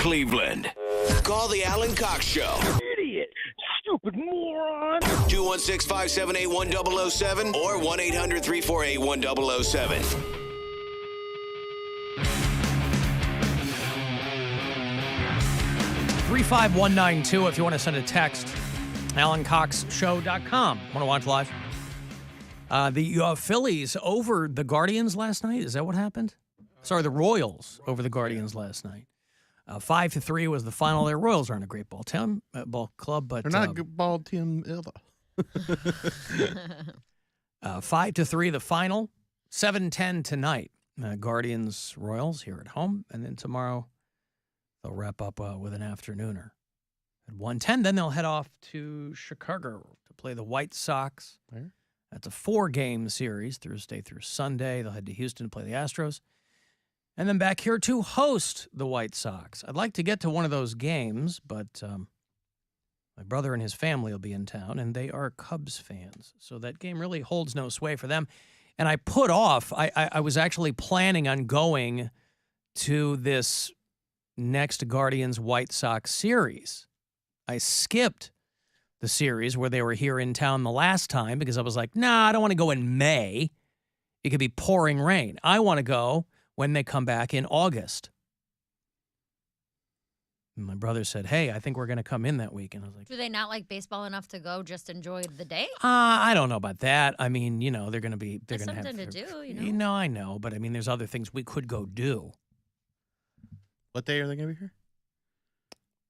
Cleveland. Call the Alan Cox Show. Idiot. Stupid moron. 216-578-1007 or 1-800-348-1007. 35192 if you want to send a text. AlanCoxShow.com. Want to watch live? The Phillies over the Guardians last night. Is that what happened? Sorry, the Royals over the Guardians last night. 5-3 was the final. Their Royals aren't a great ball club, but they're not a good ball team either. 5-3 the final. 7-10 tonight. Guardians Royals here at home, and then tomorrow they'll wrap up with an afternooner at 1:10. Then they'll head off to Chicago to play the White Sox. Where? That's a 4-game series, Thursday through Sunday. They'll head to Houston to play the Astros. And then back here to host the White Sox. I'd like to get to one of those games, but my brother and his family will be in town, and they are Cubs fans. So that game really holds no sway for them. And I put off, I was actually planning on going to this next Guardians White Sox series. I skipped the series where they were here in town the last time because I was like, nah, I don't want to go in May. It could be pouring rain. I want to go when they come back in August. And my brother said, hey, I think we're going to come in that week. And I was like, do they not like baseball enough to go just enjoy the day? I don't know about that. I mean, you know, they're going to be, they're going to have something to do, you know. You know, I know, but I mean, there's other things we could go do. What day are they going to be here?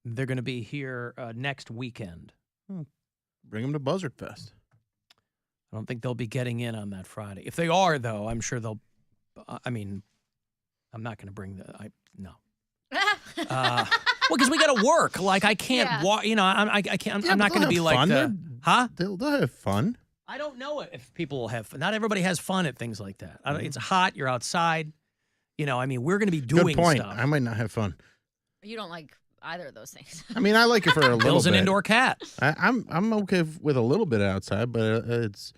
They're going to be here next weekend. Bring them to Buzzard Fest. I don't think they'll be getting in on that Friday. If they are, though, I'm sure they'll. I mean, I'm not going to bring the. No. Well, because we got to work. Like I can't walk. You know, I can't. I'm not going to be like fun. the. Huh? They'll have fun. I don't know if people will have fun. Not everybody has fun at things like that. It's hot. You're outside. You know, I mean, we're going to be doing Good point. stuff. I might not have fun. You don't like either of those things. I mean, I like it for a little Bill's bit. an indoor cat. I'm okay with a little bit outside, but it's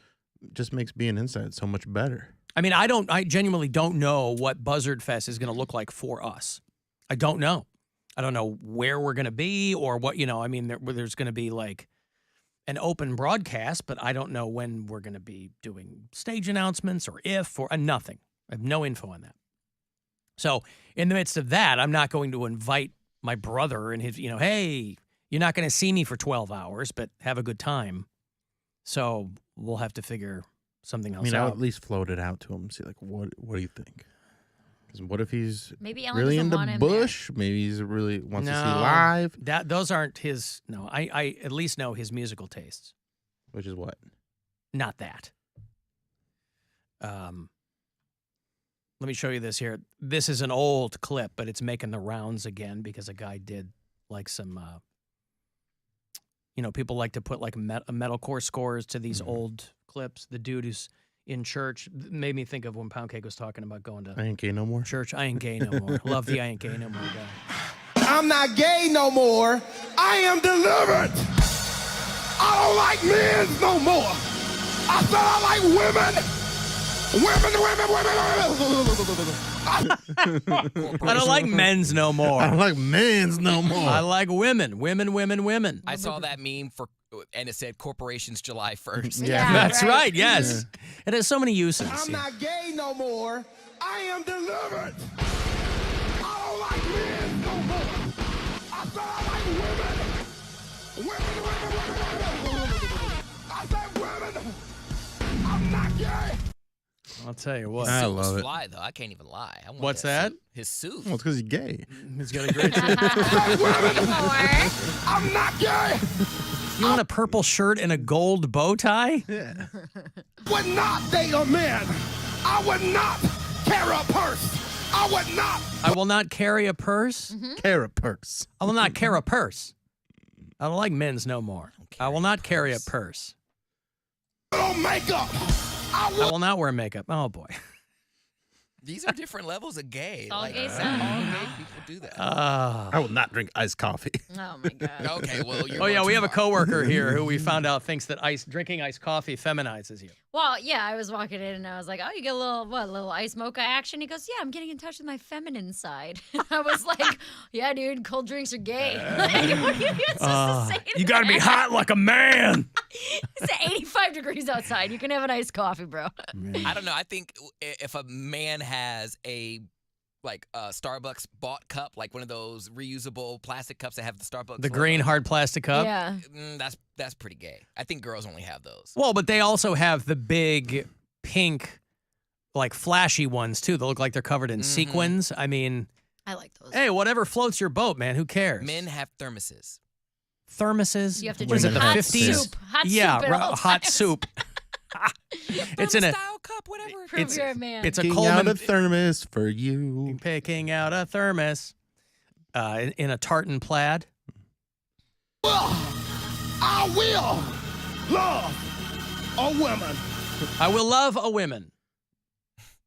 just makes being inside so much better. I mean, I genuinely don't know what Buzzard Fest is going to look like for us. I don't know. I don't know where we're going to be or what, you know, I mean, there's going to be like an open broadcast, but I don't know when we're going to be doing stage announcements or if or nothing. I have no info on that. So in the midst of that, I'm not going to invite my brother and his, you know, hey, you're not going to see me for 12 hours, but have a good time. So we'll have to figure something else out. I'll at least float it out to him and see, like, what do you think? Because what if he's Maybe Alan really doesn't into want him Bush? Maybe he's really wants to see live. Those aren't his. No, I at least know his musical tastes. Which is what? Not that. Let me show you this here. This is an old clip, but it's making the rounds again because a guy did like some, you know, people like to put like metalcore scores to these old clips. The dude who's in church made me think of when Poundcake was talking about going to I ain't gay no more. church. I ain't gay no more. Love the I ain't gay no more guy. I'm not gay no more. I am delivered. I don't like men no more. I said I like women. Women. I don't like men's no more. I don't like men's no more. I like women. Women. I saw that meme and it said corporations July 1st. Yeah, That's right. Yes. It has so many uses. I'm not gay no more. I am delivered. I don't like men no more. I said I like women. Women. I said women. I'm not gay. I'll tell you what. I Suit was love it. fly though. I can't even lie. I want What's that? suit. His suit. Well, it's because he's gay. He's got a great suit. I'm not gay. You want a purple shirt and a gold bow tie? Yeah. Would not date a man. I would not carry a purse. I would not. I will not carry a purse. Carrot perks. I will not carry a purse. I don't like men's no more. I will not carry a purse. Put on makeup. I will not wear makeup. Oh, boy. These are different levels of gay. all Like, gay not stuff. all gay people do that. I will not drink iced coffee. Oh my god. Okay, well, you're Oh, yeah, going we too have a far. coworker here who we found out thinks that drinking iced coffee feminizes you. Well, yeah, I was walking in and I was like, "Oh, you get a little ice mocha action?" He goes, "Yeah, I'm getting in touch with my feminine side." I was like, "Yeah, dude, cold drinks are gay." Like, what are you supposed to say to You got to be that? hot like a man. It's 85 degrees outside. You can have an iced coffee, bro. I don't know. I think if a man has a Starbucks bought cup, like one of those reusable plastic cups that have the Starbucks The logo, green hard plastic cup. Yeah. that's pretty gay. I think girls only have those. Well, but they also have the big pink, like flashy ones too. That look like they're covered in sequins. I mean, I like those. hey, whatever floats your boat, man. Who cares? Men have thermoses. Thermoses. You have to What is drink it, the hot 50s? soup. Hot yeah, soup at all hot times. soup. It's in a style cup, whatever. Prove you're a man. it's a Taking out Coleman a thermos for you. picking out a thermos in a tartan plaid. I will love a woman. I will love a woman.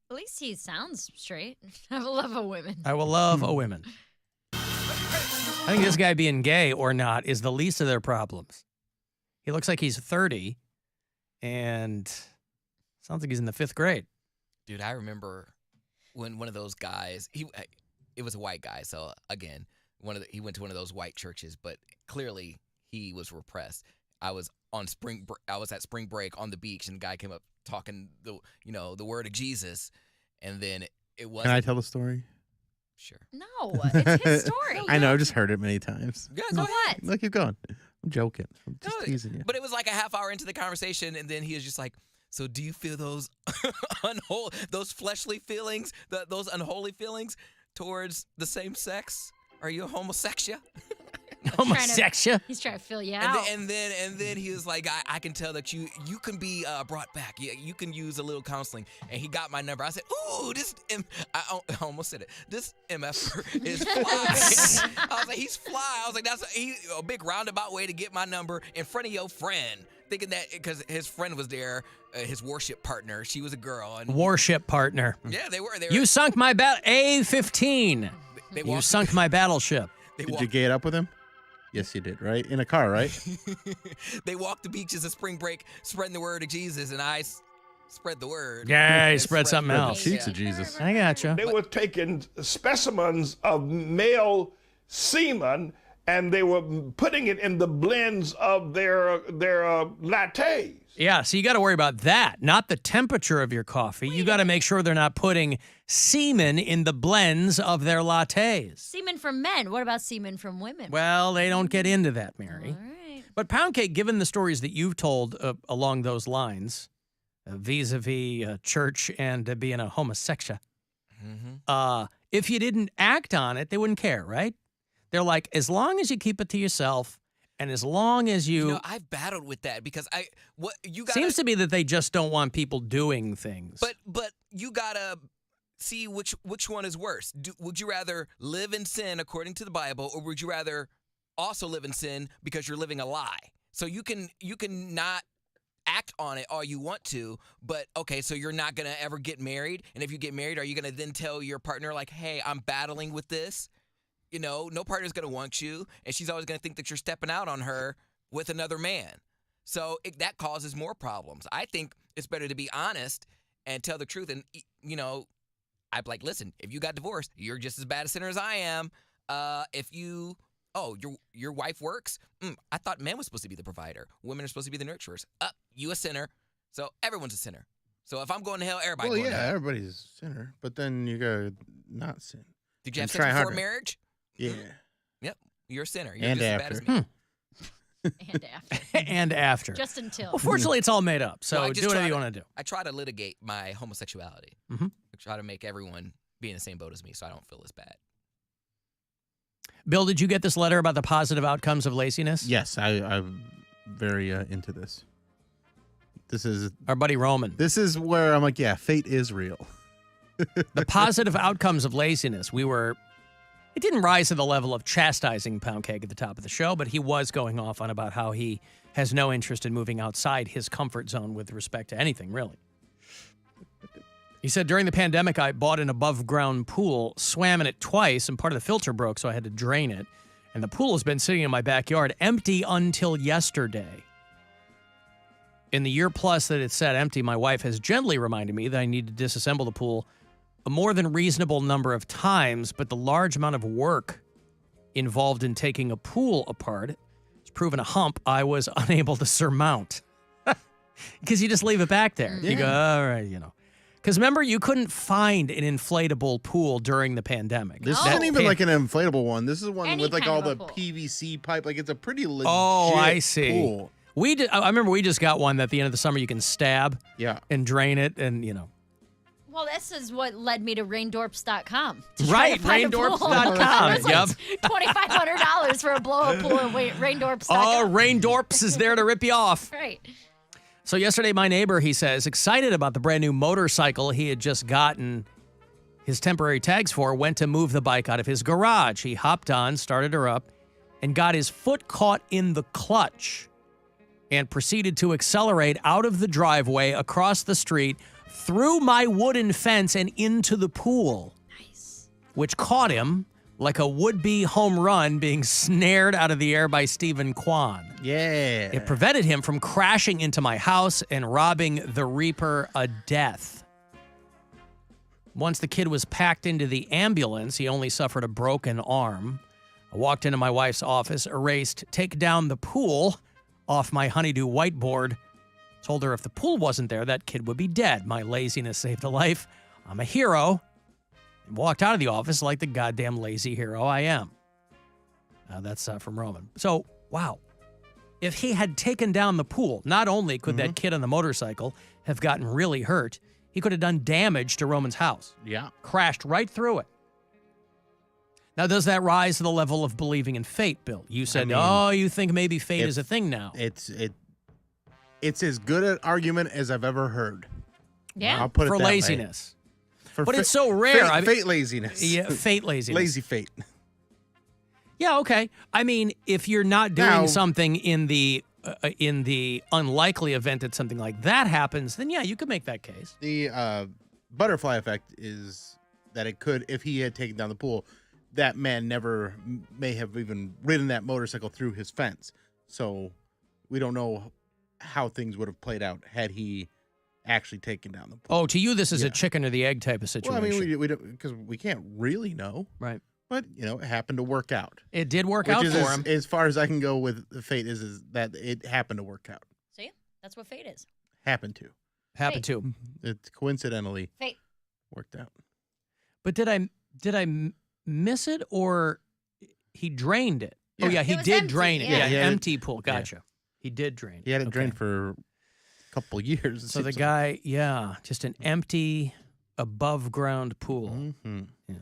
At least he sounds straight. I love a women. I will love a woman. I think this guy being gay or not is the least of their problems. He looks like he's 30 and sounds like he's in the 5th grade. Dude, I remember when one of those guys, it was a white guy, so again, he went to one of those white churches, but clearly he was repressed. I was at spring break on the beach, and a guy came up talking the word of Jesus, and then it wasn't. Can I tell the story? Sure. No, it's his story. I know, I've just heard it many times. Yeah, So go ahead. what? Look, keep going. I'm joking. I'm just No, teasing you. But it was like a half hour into the conversation, and then he was just like, "So do you feel those those fleshly feelings, those unholy feelings towards the same sex? Are you a homosexual?" Homosexual. He's trying to fill you And out. then he was like, I can tell that you can be brought back. You can use a little counseling. And he got my number. I said, ooh, I almost said it. This MF is fly. I was like, he's fly. I was like, that's a big roundabout way to get my number in front of your friend. Thinking that because his friend was there, his worship partner. She was a girl. And Warship partner. yeah, they were. You sunk my A-15. They You walked- sunk my battleship. They Did you walked, get up with him? Yes, you did, right? In a car, right? they walked the beaches of spring break, spreading the word of Jesus, and I spread the word. Yeah, he And spread something the- else. Cheeks of Jesus. I gotcha. They were taking specimens of male semen and they were putting it in the blends of their lattes. Yeah, so you got to worry about that, not the temperature of your coffee. You got to make sure they're not putting semen in the blends of their lattes. Semen from men. What about semen from women? Well, they don't get into that, Mary. All right. But Poundcake, given the stories that you've told along those lines, vis-a-vis church and being a homosexual, if you didn't act on it, they wouldn't care, right? They're like, as long as you keep it to yourself, and as long as you... You know, I've battled with that because you got Seems to be that they just don't want people doing things. But you gotta see which one is worse. Would you rather live in sin according to the Bible, or would you rather also live in sin because you're living a lie? So you can not act on it all you want to, but okay, so you're not gonna ever get married, and if you get married, are you gonna then tell your partner like, hey, I'm battling with this? You know, no partner's going to want you, and she's always going to think that you're stepping out on her with another man. So that causes more problems. I think it's better to be honest and tell the truth. And, you know, I'm like, listen, if you got divorced, you're just as bad a sinner as I am. If your wife works, I thought men was supposed to be the provider. Women are supposed to be the nurturers. You a sinner. So everyone's a sinner. So if I'm going to hell, everybody going to hell. Everybody's a sinner, but then you gotta not sin. Did you have And sex try before harder. marriage? Yeah. Yep. You're a sinner. You're And just after. as bad as me. And after. and after. Just until. Well, fortunately, it's all made up, so No, I just do whatever try you to- want to do. I try to litigate my homosexuality. Mhm. I try to make everyone be in the same boat as me so I don't feel as bad. Bill, did you get this letter about the positive outcomes of laziness? Yes, I'm very into this. This is Our buddy Roman. where I'm like, yeah, fate is real. The positive outcomes of laziness. It didn't rise to the level of chastising Poundcake at the top of the show, but he was going off on about how he has no interest in moving outside his comfort zone with respect to anything, really. He said, during the pandemic, I bought an above-ground pool, swam in it twice, and part of the filter broke, so I had to drain it. And the pool has been sitting in my backyard empty until yesterday. In the year plus that it sat empty, my wife has gently reminded me that I need to disassemble the pool a more than reasonable number of times, but the large amount of work involved in taking a pool apart has proven a hump I was unable to surmount. Because you just leave it back there. You go, all right, you know. Because remember, you couldn't find an inflatable pool during the pandemic. This isn't even like an inflatable one. This is one Any with like kind all of a the pool. PVC pipe. Like it's a pretty legit I see. pool. I remember we just got one that at the end of the summer you can stab and drain it and, you know. Well, this is what led me to raindorps.com. Right, raindorps.com. Yep. $2,500 for a blow-up pool at raindorps.com. Oh, Raindorps is there to rip you off. Right. So yesterday, my neighbor, he says, excited about the brand new motorcycle he had just gotten his temporary tags for, went to move the bike out of his garage. He hopped on, started her up, and got his foot caught in the clutch and proceeded to accelerate out of the driveway, across the street, through my wooden fence and into the pool. Nice. Which caught him like a would-be home run being snared out of the air by Stephen Kwan. Yeah. It prevented him from crashing into my house and robbing the Reaper a death. Once the kid was packed into the ambulance, he only suffered a broken arm. I walked into my wife's office, erased, take down the pool off my honeydew whiteboard. Told her if the pool wasn't there, that kid would be dead. My laziness saved a life. I'm a hero. And walked out of the office like the goddamn lazy hero I am. That's from Roman. So, wow. If he had taken down the pool, not only could that kid on the motorcycle have gotten really hurt, he could have done damage to Roman's house. Yeah. Crashed right through it. Now, does that rise to the level of believing in fate, Bill? You said, you think maybe fate is a thing now. It's as good an argument as I've ever heard. Yeah. I'll put it For that way. laziness. But it's so rare. Fate laziness. Yeah, fate laziness. Lazy fate. Yeah, okay. I mean, if you're not doing something in the unlikely event that something like that happens, then yeah, you could make that case. The butterfly effect is that it could, if he had taken down the pool, that man never may have even ridden that motorcycle through his fence. So we don't know how things would have played out had he actually taken down the pool. Oh, to you, this is a chicken or the egg type of situation. Well, I mean, we don't, because we can't really know. Right. But, you know, it happened to work out. It did work out for him. As far as I can go with the fate is that it happened to work out. See? That's what fate is. Happened to. Happened to. It coincidentally Fate. worked out. But did I miss it or he drained it? Yeah. Oh, yeah, he It was did empty, drain it. yeah. Yeah, Yeah. empty pool. Gotcha. He did drain. He had it Okay. drained for a couple of years. So the guy, just an empty above ground pool. Mm-hmm. Yeah.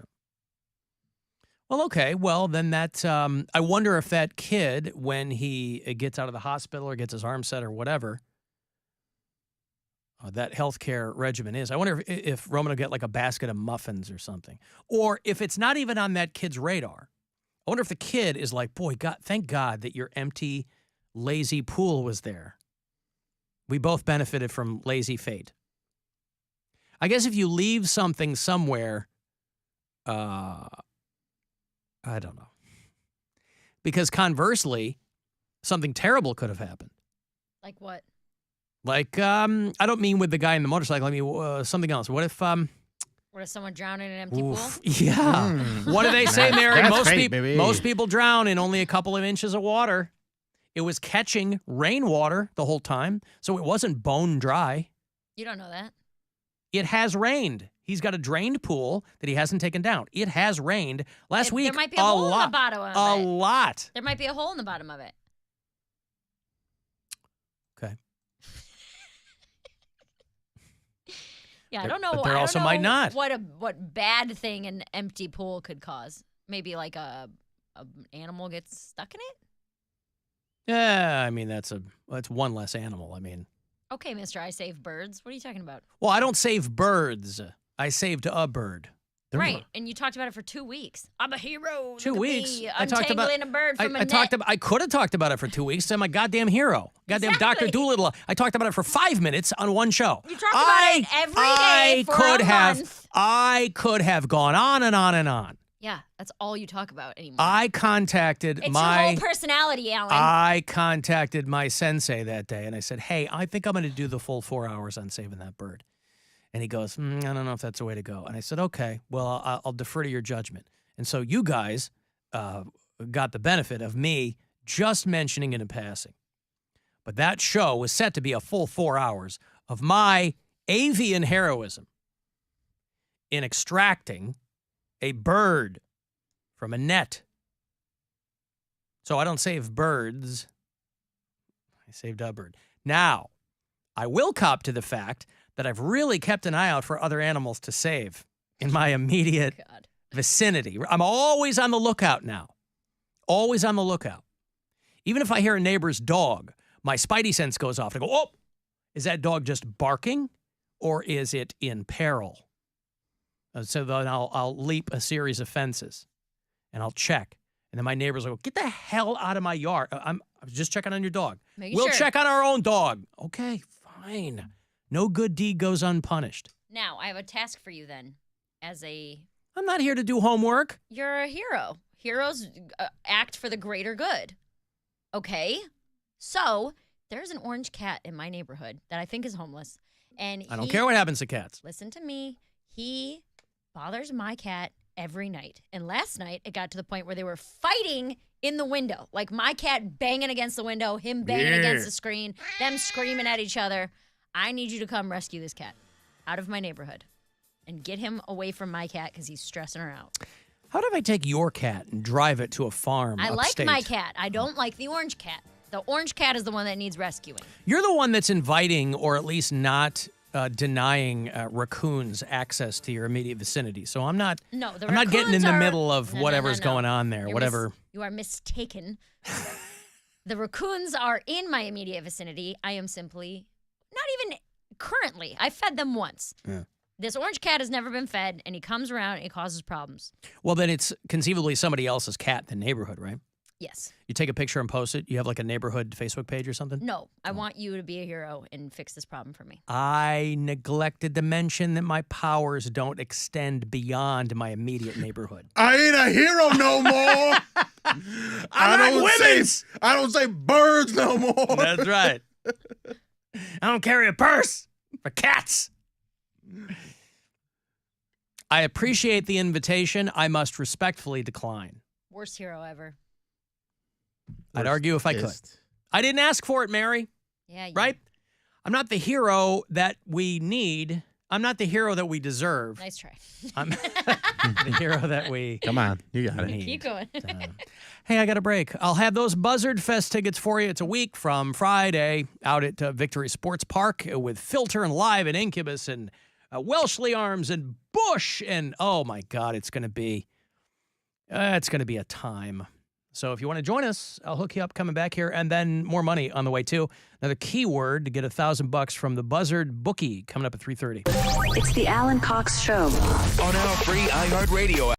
Well, okay. Well, then that, I wonder if that kid, when he gets out of the hospital or gets his arm set or whatever, that healthcare regimen is. I wonder if Roman will get like a basket of muffins or something. Or if it's not even on that kid's radar. I wonder if the kid is like, boy, God, thank God that your empty, lazy pool was there. We both benefited from lazy fate. I guess if you leave something somewhere, I don't know. Because conversely, something terrible could have happened. Like what? Like, I don't mean with the guy in the motorcycle. I mean something else. What if, What if someone drowned in an empty pool? yeah. What do they say, Mary? That's fate, baby. Most people drown in only a couple of inches of water. It was catching rainwater the whole time, so it wasn't bone dry. You don't know that. It has rained. He's got a drained pool that he hasn't taken down. It has rained last week. There might be a hole lot. in the bottom of A it. lot. There might be a hole in the bottom of it. Okay. Yeah, I don't know. But there I don't also might know not. What bad thing an empty pool could cause? Maybe like a animal gets stuck in it. Yeah, I mean that's one less animal. I mean, Okay, Mister, I save birds. What are you talking about? well, I don't save birds. I saved a bird. There Right, were. and you talked about it for 2 weeks. I'm a hero. 2 Look at weeks. me, I talked about. untangling a bird from a net. I could have talked about it for 2 weeks. I'm a goddamn hero. Goddamn Dr. Exactly. Doolittle. I talked about it for 5 minutes on one show. You talked about it every day for a month. I could have gone on and on and on. Yeah, that's all you talk about anymore. I contacted it's my. your whole personality, Alan. I contacted my sensei that day and I said, hey, I think I'm going to do the full 4 hours on saving that bird. And he goes, I don't know if that's the way to go. And I said, okay, well, I'll defer to your judgment. And so you guys got the benefit of me just mentioning it in passing. But that show was set to be a full 4 hours of my avian heroism in extracting a bird from a net. So I don't save birds. I saved a bird. Now, I will cop to the fact that I've really kept an eye out for other animals to save in my immediate vicinity. I'm always on the lookout now. Always on the lookout. Even if I hear a neighbor's dog, my spidey sense goes off. I go, oh, is that dog just barking or is it in peril? So then I'll leap a series of fences and I'll check. And then my neighbors will go, get the hell out of my yard. I was just checking on your dog. We'll check on our own dog. Okay, fine. No good deed goes unpunished. Now, I have a task for you then. I'm not here to do homework. You're a hero. Heroes act for the greater good. Okay? So, there's an orange cat in my neighborhood that I think is homeless. And I don't care what happens to cats. Listen to me. He bothers my cat every night. And last night, it got to the point where they were fighting in the window. Like my cat banging against the window, him banging against the screen, them screaming at each other. I need you to come rescue this cat out of my neighborhood and get him away from my cat because he's stressing her out. How if I take your cat and drive it to a farm I upstate? like my cat. I don't like the orange cat. The orange cat is the one that needs rescuing. You're the one that's inviting or at least not denying raccoons access to your immediate vicinity. So I'm not No, I'm not getting in the middle of No, whatever's no. going on there. You are mistaken. The raccoons are in my immediate vicinity. I am simply not even currently. I fed them once. Yeah. This orange cat has never been fed, and he comes around and he causes problems. Well, then it's conceivably somebody else's cat in the neighborhood, right? Yes. You take a picture and post it. You have like a neighborhood Facebook page or something? No, I want you to be a hero and fix this problem for me. I neglected to mention that my powers don't extend beyond my immediate neighborhood. I ain't a hero no more. I don't say birds no more. That's right. I don't carry a purse for cats. I appreciate the invitation. I must respectfully decline. Worst hero ever. I'd argue if I could. I didn't ask for it, Mary. Yeah. Right? I'm not the hero that we need. I'm not the hero that we deserve. Nice try. I'm the hero that we Come on, you got it. need. Keep going. Hey, I got a break. I'll have those Buzzard Fest tickets for you. It's a week from Friday out at Victory Sports Park with Filter and Live and Incubus and Welshly Arms and Bush. And oh my God, it's going to be a time. So if you want to join us, I'll hook you up coming back here, and then more money on the way too. Another keyword to get $1,000 from the Buzzard bookie coming up at 3:30. It's the Alan Cox Show. On our free iHeartRadio